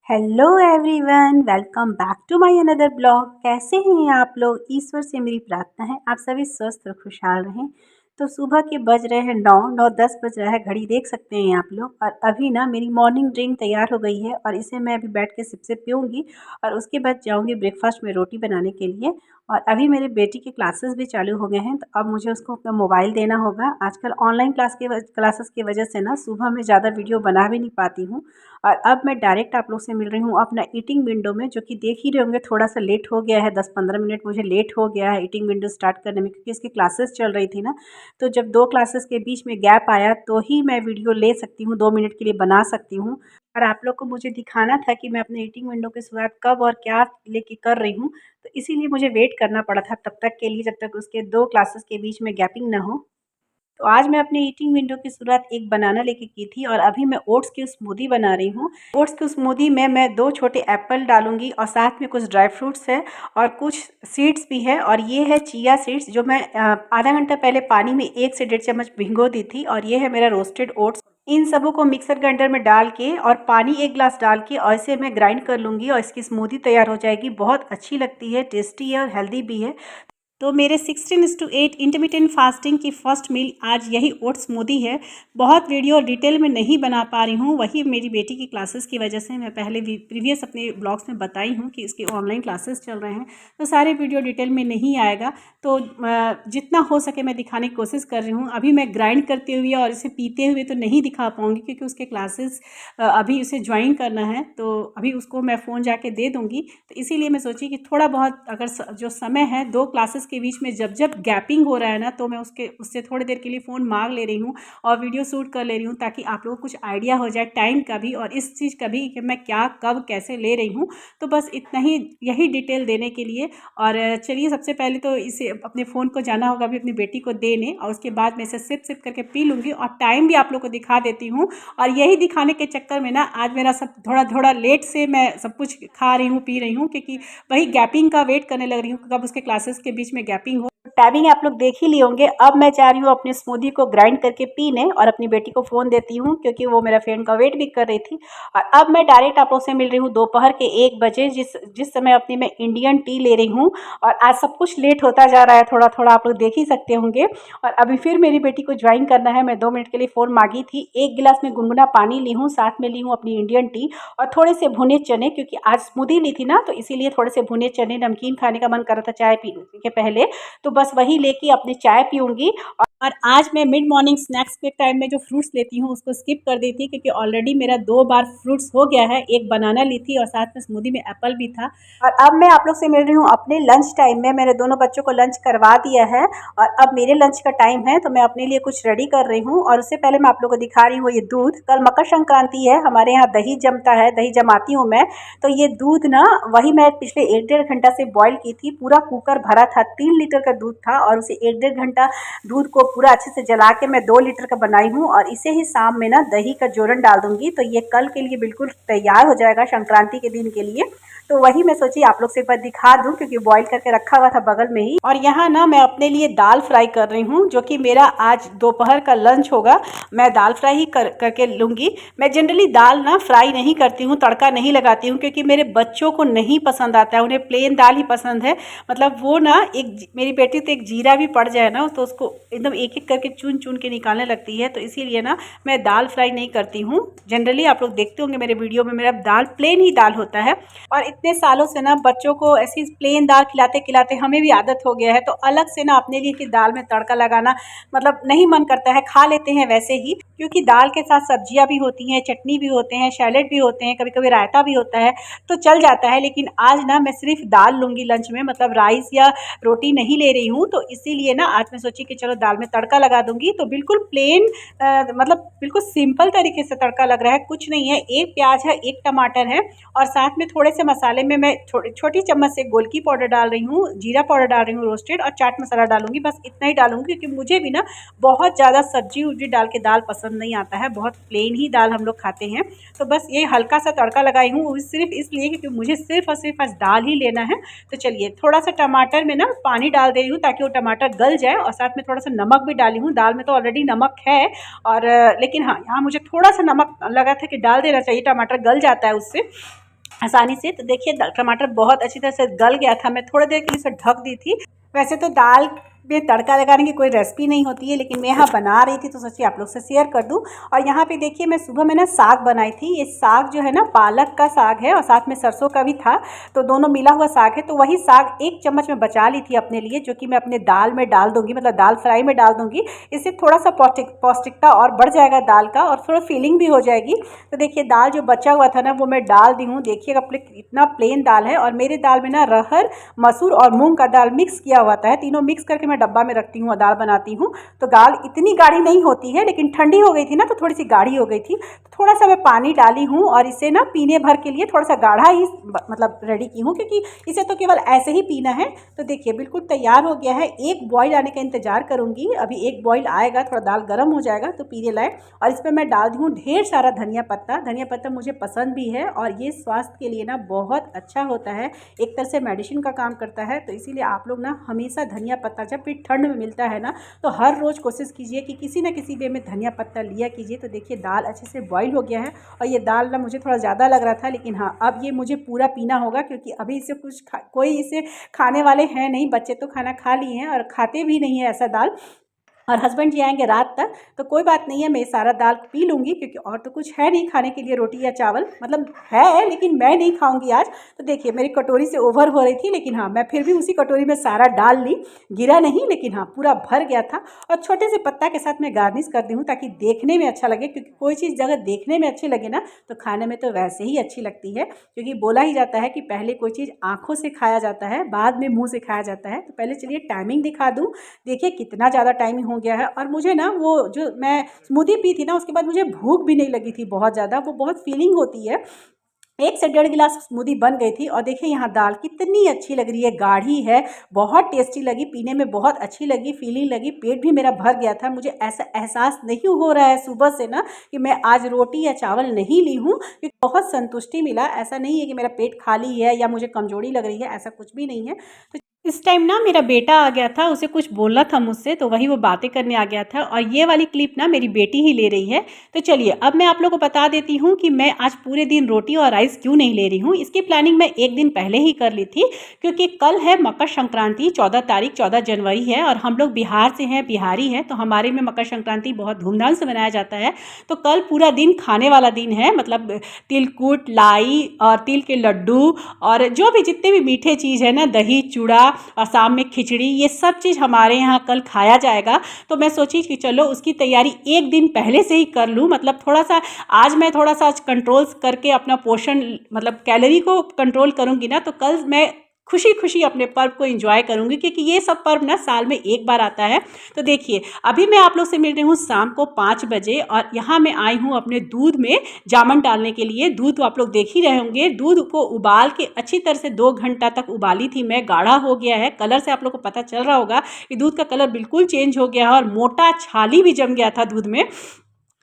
Hello everyone, welcome back to my another blog. कैसे हैं आप लोग? ईश्वर से मेरी प्रार्थना है आप सभी स्वस्थ और खुशहाल रहें। तो सुबह के बज रहे हैं 9:10 बज रहा है, घड़ी देख सकते हैं आप लोग। और अभी ना मेरी मॉर्निंग ड्रिंक तैयार हो गई है और इसे मैं अभी बैठ के सिप से पीऊँगी और उसके बाद जाऊँगी ब्रेकफास्ट में रोटी बनाने के लिए। और अभी मेरे बेटी के क्लासेस भी चालू हो गए हैं, तो अब मुझे उसको अपना मोबाइल देना होगा। आजकल ऑनलाइन क्लासेस की वजह से ना सुबह में ज़्यादा वीडियो बना भी नहीं पाती हूँ। और अब मैं डायरेक्ट आप लोग से मिल रही हूँ अपना ईटिंग विंडो में, जो कि देख ही रहे होंगे थोड़ा सा लेट हो गया है। 10-15 मिनट मुझे लेट हो गया है ईटिंग विंडो स्टार्ट करने में, क्योंकि इसकी क्लासेस चल रही थी ना। तो जब 2 क्लासेस के बीच में गैप आया तो ही मैं वीडियो ले सकती हूँ, 2 मिनट के लिए बना सकती हूँ। और आप लोग को मुझे दिखाना था कि मैं अपने ईटिंग विंडो की शुरुआत कब और क्या लेके कर रही हूँ। तो इसीलिए मुझे वेट करना पड़ा था तब तक के लिए, जब तक उसके 2 क्लासेस के बीच में गैपिंग ना हो। तो आज मैं अपनी ईटिंग विंडो की शुरुआत एक बनाना लेके की थी और अभी मैं ओट्स की स्मूदी बना रही हूँ। ओट्स की स्मूदी में मैं 2 छोटे एप्पल डालूँगी और साथ में कुछ ड्राई फ्रूट्स है और कुछ सीड्स भी है। और ये है चिया सीड्स, जो मैं आधा घंटा पहले पानी में 1 से 1.5 चम्मच भिगो दी थी। और ये है मेरा रोस्टेड ओट्स। इन सबों को मिक्सर ग्राइंडर में डाल के और पानी 1 ग्लास डाल के और इसे मैं ग्राइंड कर लूँगी और इसकी स्मूदी तैयार हो जाएगी। बहुत अच्छी लगती है, टेस्टी है और हेल्दी भी है। तो मेरे 16:8 इंटरमिटेंट फास्टिंग की फ़र्स्ट मील आज यही ओट्स स्मूदी है। बहुत वीडियो डिटेल में नहीं बना पा रही हूँ, वही मेरी बेटी की क्लासेस की वजह से। मैं पहले भी प्रीवियस अपने ब्लॉग्स में बताई हूँ कि इसके ऑनलाइन क्लासेस चल रहे हैं, तो सारे वीडियो डिटेल में नहीं आएगा। तो जितना हो सके मैं दिखाने की कोशिश कर रही हूँ। अभी मैं ग्राइंड करते हुए और इसे पीते हुए तो नहीं दिखा पाऊँगी, क्योंकि उसके क्लासेस अभी उसे ज्वाइन करना है, तो अभी उसको मैं फ़ोन जाके दे दूँगी। तो इसीलिए मैं सोची कि थोड़ा बहुत अगर जो समय है 2 क्लासेस के बीच में जब जब गैपिंग हो रहा है ना, तो मैं उससे थोड़ी देर के लिए फ़ोन मांग ले रही हूँ और वीडियो शूट कर ले रही हूँ, ताकि आप लोगों को कुछ आइडिया हो जाए टाइम का भी और इस चीज़ का भी कि मैं क्या कब कैसे ले रही हूँ। तो बस इतना ही, यही डिटेल देने के लिए। और चलिए, सबसे पहले तो इसे अपने फ़ोन को जाना होगा अभी अपनी बेटी को देने, और उसके बाद मैं इसे सिप सिप करके पी लूँगी और टाइम भी आप लोग को दिखा देती हूँ। और यही दिखाने के चक्कर में ना आज मेरा सब थोड़ा थोड़ा लेट से मैं सब कुछ खा रही हूँ, पी रही हूँ, क्योंकि वही गैपिंग का वेट करने लग रही हूँ कब उसके क्लासेस के बीच में गैपिंग हो। टाइमिंग आप लोग देख ही लिए होंगे। अब मैं जा रही हूँ अपनी स्मूदी को ग्राइंड करके पीने और अपनी बेटी को फ़ोन देती हूँ, क्योंकि वो मेरा फ्रेंड का वेट भी कर रही थी। और अब मैं डायरेक्ट आप लोग से मिल रही हूँ दोपहर के 1 बजे, जिस जिस समय अपनी मैं इंडियन टी ले रही हूँ। और आज सब कुछ लेट होता जा रहा है, थोड़ा थोड़ा आप लोग देख ही सकते होंगे। और अभी फिर मेरी बेटी को ज्वाइन करना है। मैं 2 मिनट के लिए फ़ोन मांगी थी। 1 गिलास में गुनगुना पानी ली हूँ, साथ में ली हूँ अपनी इंडियन टी और थोड़े से भुने चने, क्योंकि आज स्मूदी ली थी ना, तो इसीलिए थोड़े से भुने चने, नमकीन खाने का मन कर रहा था चाय पीने के पहले। तो बस वही लेके अपनी चाय पीऊँगी। और आज मैं मिड मॉर्निंग स्नैक्स के टाइम में जो फ्रूट्स लेती हूँ उसको स्किप कर दी थी, क्योंकि ऑलरेडी मेरा 2 बार फ्रूट्स हो गया है। एक बनाना ली थी और साथ में स्मूदी में एप्पल भी था। और अब मैं आप लोग से मिल रही हूँ अपने लंच टाइम में। मैंने दोनों बच्चों को लंच करवा दिया है और अब मेरे लंच का टाइम है, तो मैं अपने लिए कुछ रेडी कर रही हूँ। और उससे पहले मैं आप लोग को दिखा रही हूँ ये दूध। कल मकर संक्रांति है, हमारे यहाँ दही जमता है, दही जमाती हूँ मैं। तो ये दूध ना, वही मैं पिछले 1-1.5 घंटा से बॉईल की थी। पूरा कुकर भरा था, 3 लीटर का दूध था और उसे 1-1.5 घंटा दूध को पूरा अच्छे से जला के मैं 2 लीटर का बनाई हूँ। और इसे ही शाम में ना दही का जोरन डाल दूंगी, तो ये कल के लिए बिल्कुल तैयार हो जाएगा, संक्रांति के दिन के लिए। तो वही मैं सोची आप लोग से एक बार दिखा दूं, क्योंकि बॉईल करके रखा हुआ था बगल में ही। और यहाँ ना मैं अपने लिए दाल फ्राई कर रही हूँ, जो कि मेरा आज दोपहर का लंच होगा। मैं दाल फ्राई ही करके लूँगी। मैं जनरली दाल ना फ्राई नहीं करती हूँ, तड़का नहीं लगाती हूँ, क्योंकि मेरे बच्चों को नहीं पसंद आता है, उन्हें प्लेन दाल ही पसंद है। मतलब वो ना, मेरी बेटी तो एक जीरा भी पड़ जाए ना तो उसको एकदम एक एक करके चुन चुन के निकालने लगती है। तो इसीलिए ना मैं दाल फ्राई नहीं करती हूँ। जनरली आप लोग देखते होंगे मेरे वीडियो में मेरा दाल प्लेन ही दाल होता है। और इतने सालों से ना बच्चों को ऐसी प्लेन दाल खिलाते खिलाते हमें भी आदत हो गया है, तो अलग से ना अपने लिए कि दाल में तड़का लगाना मतलब नहीं मन करता है। खा लेते हैं वैसे ही, क्योंकि दाल के साथ सब्जियां भी होती हैं, चटनी भी होते हैं, सैलेड भी होते हैं, कभी कभी रायता भी होता है, तो चल जाता है। लेकिन आज ना मैं सिर्फ दाल लूँगी लंच में, मतलब राइस या रोटी नहीं ले रही हूँ। तो इसीलिए ना आज मैं सोची कि चलो दाल में तड़का लगा दूंगी। तो बिल्कुल प्लेन, मतलब बिल्कुल सिंपल तरीके से तड़का लग रहा है, कुछ नहीं है। एक प्याज है, एक टमाटर है और साथ में थोड़े से मसाले में मैं छोटी चम्मच से गोलकी पाउडर डाल रही हूँ, जीरा पाउडर डाल रही हूँ रोस्टेड, और चाट मसाला डालूंगी। बस इतना ही डालूंगी, क्योंकि मुझे भी ना बहुत ज़्यादा सब्जी उब्जी डाल के दाल पसंद नहीं आता है, बहुत प्लेन ही दाल हम लोग खाते हैं। तो बस ये हल्का सा तड़का लगाई हूँ, वो भी सिर्फ इसलिए क्योंकि मुझे सिर्फ और सिर्फ आज दाल ही लेना है। तो चलिए, थोड़ा सा टमाटर में ना पानी डाल दे रही हूँ ताकि वो टमाटर गल जाए, और साथ में थोड़ा सा नमक भी डाली हूँ। दाल में तो ऑलरेडी नमक है, और लेकिन हाँ, यहाँ मुझे थोड़ा सा नमक लगा था कि डाल देना चाहिए, टमाटर गल जाता है उससे। आसानी से। तो देखिए टमाटर बहुत अच्छी तरह से गल गया था। मैं थोड़ी देर के लिए इसे ढक दी थी। वैसे तो दाल में तड़का लगाने की कोई रेसिपी नहीं होती है, लेकिन मैं यहाँ बना रही थी तो सोची आप लोग से शेयर कर दूं। और यहाँ पे देखिए मैं सुबह में ना साग बनाई थी। ये साग जो है ना पालक का साग है और साथ में सरसों का भी था, तो दोनों मिला हुआ साग है। तो वही साग 1 चम्मच में बचा ली थी अपने लिए, जो कि मैं अपने दाल में डाल दूंगी, मतलब दाल फ्राई में डाल दूंगी। इससे थोड़ा सा पौष्टिकता और बढ़ जाएगा दाल का, और थोड़ा फीलिंग भी हो जाएगी। तो देखिए दाल जो बचा हुआ था ना वो मैं डाल दी हूँ। देखिएगा इतना प्लेन दाल है, और मेरे दाल में ना रहर, मसूर और मूंग का दाल मिक्स किया हुआ है। तीनों मिक्स करके मैं डब्बा में रखती हूँ और दाल बनाती हूँ। तो दाल इतनी गाढ़ी नहीं होती है, लेकिन ठंडी हो गई थी ना तो थोड़ी सी गाढ़ी हो गई थी। तो थोड़ा सा मैं पानी डाली हूँ और इसे ना पीने भर के लिए थोड़ा सा गाढ़ा ही मतलब रेडी की हूँ, क्योंकि इसे तो केवल ऐसे ही पीना है। तो देखिए बिल्कुल तैयार हो गया है। एक बॉईल आने का इंतजार करूँगी। अभी एक बॉईल आएगा, थोड़ा दाल गर्म हो जाएगा तो पीने लाए। और इस पर मैं डाल दी हूँ ढेर सारा धनिया पत्ता। धनिया पत्ता मुझे पसंद भी है, और ये स्वास्थ्य के लिए ना बहुत अच्छा होता है, एक तरह से मेडिसिन का काम करता है। तो इसीलिए आप लोग ना हमेशा धनिया पत्ता जब भी ठंड में मिलता है ना, तो हर रोज़ कोशिश कीजिए कि किसी न किसी वे में धनिया पत्ता लिया कीजिए। तो देखिए दाल अच्छे से बॉईल हो गया है, और ये दाल ना मुझे थोड़ा ज़्यादा लग रहा था, लेकिन हाँ अब ये मुझे पूरा पीना होगा, क्योंकि अभी इसे कोई इसे खाने वाले हैं नहीं। बच्चे तो खाना खा लिए हैं और खाते भी नहीं है ऐसा दाल, और हस्बैंड जी आएंगे रात तक। तो कोई बात नहीं है, मैं सारा दाल पी लूँगी, क्योंकि और तो कुछ है नहीं खाने के लिए, रोटी या चावल मतलब है, लेकिन मैं नहीं खाऊंगी आज। तो देखिए मेरी कटोरी से ओवर हो रही थी, लेकिन हाँ मैं फिर भी उसी कटोरी में सारा डाल ली। गिरा नहीं, लेकिन हाँ पूरा भर गया था। और छोटे से पत्ता के साथ मैं गार्निश कर दी हूँ, ताकि देखने में अच्छा लगे, क्योंकि कोई चीज़ अगर देखने में अच्छी लगे ना तो खाने में तो वैसे ही अच्छी लगती है। क्योंकि बोला ही जाता है कि पहले कोई चीज़ आँखों से खाया जाता है, बाद में मुँह से खाया जाता है। तो पहले चलिए टाइमिंग दिखा दूँ। देखिए कितना ज़्यादा टाइम हो गया है, और मुझे ना वो जो मैं स्मूदी पी थी ना उसके बाद मुझे भूख भी नहीं लगी थी बहुत ज़्यादा। वो बहुत फीलिंग होती है। 1 से 1.5 गिलास स्मूदी बन गई थी। और देखिए यहाँ दाल कितनी अच्छी लग रही है, गाढ़ी है, बहुत टेस्टी लगी, पीने में बहुत अच्छी लगी, फीलिंग लगी, पेट भी मेरा भर गया था। मुझे ऐसा एहसास नहीं हो रहा है सुबह से ना कि मैं आज रोटी या चावल नहीं ली हूँ, क्योंकि बहुत संतुष्टि मिला। ऐसा नहीं है कि मेरा पेट खाली है या मुझे कमजोरी लग रही है, ऐसा कुछ भी नहीं है। तो इस टाइम ना मेरा बेटा आ गया था, उसे कुछ बोलना था मुझसे, तो वही वो बातें करने आ गया था। और ये वाली क्लिप ना मेरी बेटी ही ले रही है। तो चलिए अब मैं आप लोगों को बता देती हूँ कि मैं आज पूरे दिन रोटी और राइस क्यों नहीं ले रही हूँ। इसकी प्लानिंग मैं एक दिन पहले ही कर ली थी, क्योंकि कल है मकर संक्रांति, 14 तारीख 14 जनवरी है, और हम लोग बिहार से हैं, बिहारी हैं, तो हमारे में मकर संक्रांति बहुत धूमधाम से मनाया जाता है। तो कल पूरा दिन खाने वाला दिन है, मतलब तिलकुट, लाई और तिल के लड्डू, और जो भी जितने भी मीठे चीज़ है ना, दही चूड़ा और शाम में खिचड़ी, ये सब चीज़ हमारे यहाँ कल खाया जाएगा। तो मैं सोची कि चलो उसकी तैयारी एक दिन पहले से ही कर लूँ। मतलब थोड़ा सा आज मैं थोड़ा सा कंट्रोल करके अपना पोषण मतलब कैलोरी को कंट्रोल करूँगी ना, तो कल मैं खुशी खुशी अपने पर्व को एंजॉय करूँगी, क्योंकि ये सब पर्व ना साल में एक बार आता है। तो देखिए अभी मैं आप लोग से मिल रही हूँ शाम को 5 बजे, और यहाँ मैं आई हूँ अपने दूध में जामन डालने के लिए। दूध तो आप लोग देख ही रहे होंगे, दूध को उबाल के अच्छी तरह से 2 घंटा तक उबाली थी मैं। गाढ़ा हो गया है, कलर से आप लोग को पता चल रहा होगा कि दूध का कलर बिल्कुल चेंज हो गया है, और मोटा छाली भी जम गया था दूध में।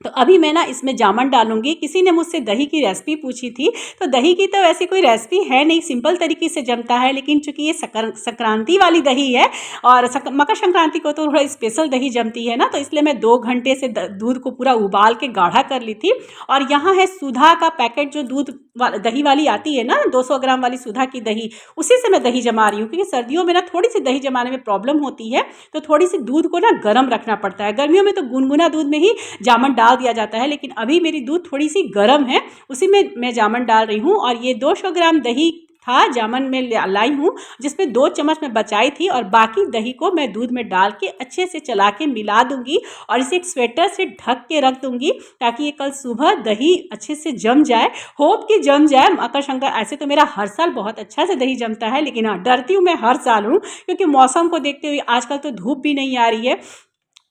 तो अभी मैं ना इसमें जामन डालूंगी। किसी ने मुझसे दही की रेसिपी पूछी थी, तो दही की तो ऐसी कोई रेसिपी है नहीं, सिंपल तरीके से जमता है। लेकिन चूंकि ये संक्रांति वाली दही है, और मकर संक्रांति को तो थोड़ा स्पेशल दही जमती है ना, तो इसलिए मैं 2 घंटे से दूध को पूरा उबाल के गाढ़ा कर ली थी। और यहाँ है सुधा का पैकेट, जो दूध दही वाली आती है ना, 200 ग्राम वाली सुधा की दही, उसी से मैं दही जमा रही हूँ। क्योंकि सर्दियों में ना थोड़ी सी दही जमाने में प्रॉब्लम होती है, तो थोड़ी सी दूध को ना गर्म रखना पड़ता है। गर्मियों में तो गुनगुना दूध में ही जामन डाल दिया जाता है, लेकिन अभी मेरी दूध थोड़ी सी गर्म है, उसी में मैं जामन डाल रही हूँ। और ये 200 ग्राम दही था जामन में लाई हूँ, जिसमें 2 चम्मच में बचाई थी, और बाकी दही को मैं दूध में डाल के अच्छे से चला के मिला दूंगी, और इसे एक स्वेटर से ढक के रख दूंगी, ताकि ये कल सुबह दही अच्छे से जम जाए। होप कि जम जाए मकर संक्रांति। ऐसे तो मेरा हर साल बहुत अच्छा से दही जमता है, लेकिन हाँ डरती हूँ मैं हर साल हूँ, क्योंकि मौसम को देखते हुए आजकल तो धूप भी नहीं आ रही है,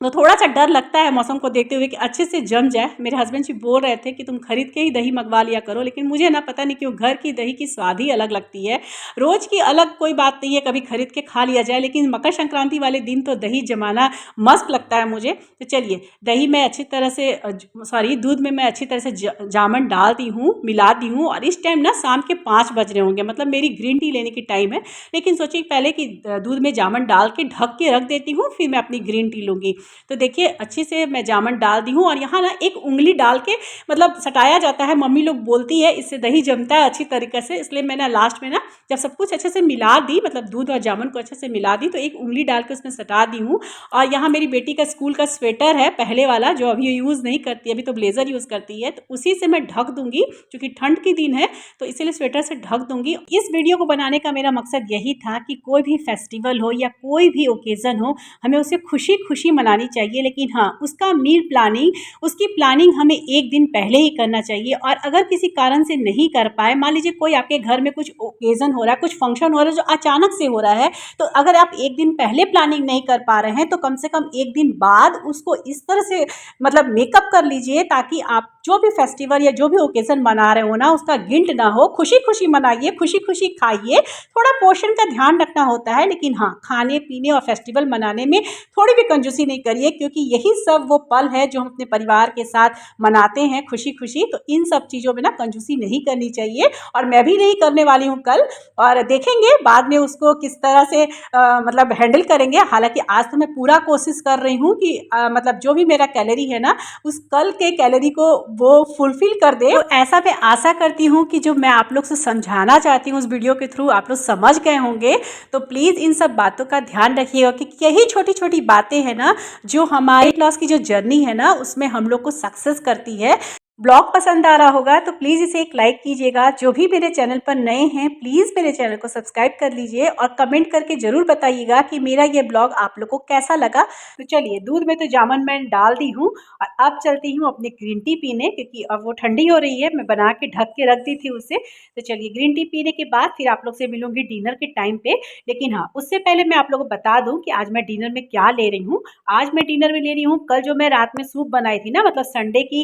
तो थोड़ा सा डर लगता है मौसम को देखते हुए कि अच्छे से जम जाए। मेरे हस्बैंड जी बोल रहे थे कि तुम खरीद के ही दही मंगवा लिया करो, लेकिन मुझे ना पता नहीं क्यों घर की दही की स्वाद ही अलग लगती है। रोज़ की अलग कोई बात नहीं है, कभी खरीद के खा लिया जाए, लेकिन मकर संक्रांति वाले दिन तो दही जमाना मस्त लगता है मुझे। तो चलिए दही में अच्छी तरह से दूध में मैं अच्छी तरह से जामन डाल दी हूँ, मिला दी हूँ। और इस टाइम ना शाम के 5 बज रहे होंगे, मतलब मेरी ग्रीन टी लेने की टाइम है। लेकिन सोचिए पहले कि दूध में जामन डाल के ढक के रख देती हूँ, फिर मैं अपनी ग्रीन टी लूँगी। तो देखिए अच्छे से मैं जामन डाल दी हूँ और यहाँ ना एक उंगली डाल के मतलब सटाया जाता है, मम्मी लोग बोलती है इससे दही जमता है अच्छी तरीके से, इसलिए मैंने लास्ट में ना जब सब कुछ अच्छे से मिला दी, मतलब दूध और जामुन को अच्छे से मिला दी, तो एक उंगली डाल के उसमें सटा दी हूँ। और यहाँ मेरी बेटी का स्कूल का स्वेटर है पहले वाला, जो अभी यूज़ नहीं करती, अभी तो ब्लेज़र यूज़ करती है, तो उसी से मैं ढक दूंगी क्योंकि ठंड की दिन है, तो इसीलिए स्वेटर से ढक दूंगी। इस वीडियो को बनाने का मेरा मकसद यही था कि कोई भी फेस्टिवल हो या कोई भी ओकेज़न हो, हमें उसे खुशी खुशी मनानी चाहिए, लेकिन हाँ उसका मील प्लानिंग, उसकी प्लानिंग हमें एक दिन पहले ही करना चाहिए। और अगर किसी कारण से नहीं कर पाए, मान लीजिए कोई आपके घर में कुछ ओकेज़न हो रहा है, कुछ फंक्शन हो रहा है जो अचानक से हो रहा है, तो अगर आप एक दिन पहले प्लानिंग नहीं कर पा रहे हैं तो कम से कम एक दिन बाद उसको इस तरह से मतलब मेकअप कर लीजिए ताकि आप जो भी फेस्टिवल या जो भी ओकेज़न मना रहे हो ना उसका गिल्ट ना हो। खुशी खुशी मनाइए, खुशी खुशी खाइए, थोड़ा पोर्शन का ध्यान रखना होता है, लेकिन हाँ खाने पीने और फेस्टिवल मनाने में थोड़ी भी कंजूसी नहीं करिए, क्योंकि यही सब वो पल है जो हम अपने परिवार के साथ मनाते हैं खुशी खुशी। तो इन सब चीज़ों में ना कंजूसी नहीं करनी चाहिए, और मैं भी नहीं करने वाली हूँ कल, और देखेंगे बाद में उसको किस तरह से मतलब हैंडल करेंगे। हालांकि आज तो मैं पूरा कोशिश कर रही हूँ कि मतलब जो भी मेरा कैलोरी है ना उस कल के कैलोरी को वो फुलफिल कर दे। तो ऐसा मैं आशा करती हूँ कि जो मैं आप लोग से समझाना चाहती हूँ उस वीडियो के थ्रू आप लोग समझ गए होंगे। तो प्लीज़ इन सब बातों का ध्यान रखिएगा कि यही छोटी छोटी बातें हैं ना जो हमारे वेट लॉस की जो जर्नी है ना उसमें हम लोग को सक्सेस करती है। ब्लॉग पसंद आ रहा होगा तो प्लीज़ इसे एक लाइक कीजिएगा। जो भी मेरे चैनल पर नए हैं प्लीज़ मेरे चैनल को सब्सक्राइब कर लीजिए, और कमेंट करके ज़रूर बताइएगा कि मेरा ये ब्लॉग आप लोग को कैसा लगा। तो चलिए दूध में तो जामुन मैं डाल दी हूँ, और अब चलती हूँ अपनी ग्रीन टी पीने, क्योंकि अब वो ठंडी हो रही है, मैं बना के ढक के रख दी थी उसे। तो चलिए ग्रीन टी पीने के बाद फिर आप लोग से मिलूंगी डिनर के टाइम पे। लेकिन हाँ उससे पहले मैं आप लोगों को बता दूँ कि आज मैं डिनर में क्या ले रही हूँ। आज मैं डिनर में ले रही हूँ, कल जो मैं रात में सूप बनाई थी ना, मतलब संडे की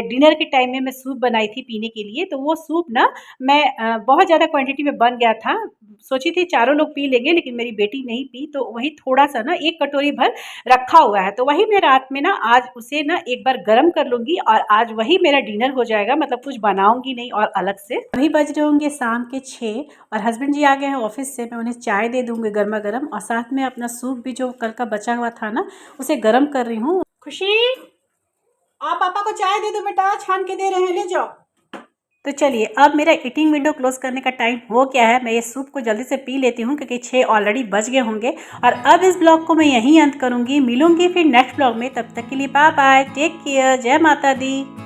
डिनर के टाइम में मैं सूप बनाई थी पीने के लिए, तो वो सूप ना मैं बहुत ज़्यादा क्वांटिटी में बन गया था। सोची थी चारों लोग पी लेंगे, लेकिन मेरी बेटी नहीं पी, तो वही थोड़ा सा ना एक कटोरी भर रखा हुआ है, तो वही मैं रात में ना आज उसे ना एक बार गर्म कर लूँगी, और आज वही मेरा डिनर हो जाएगा, मतलब कुछ बनाऊँगी नहीं और अलग से। अभी बज रहे होंगे शाम के 6, और हस्बैंड जी आ गए हैं ऑफिस से, मैं उन्हें चाय दे दूँगी गर्मा गर्म, और साथ में अपना सूप भी जो कल का बचा हुआ था ना उसे गर्म कर रही हूँ। खुशी आप पापा को चाय दे दो बेटा, छान के दे रहे हैं, ले जाओ। तो चलिए अब मेरा ईटिंग विंडो क्लोज करने का टाइम हो गया है, मैं ये सूप को जल्दी से पी लेती हूँ क्योंकि 6 ऑलरेडी बज गए होंगे। और अब इस ब्लॉग को मैं यहीं अंत करूँगी, मिलूंगी फिर नेक्स्ट ब्लॉग में, तब तक के लिए बाय बाय, टेक केयर, जय माता दी।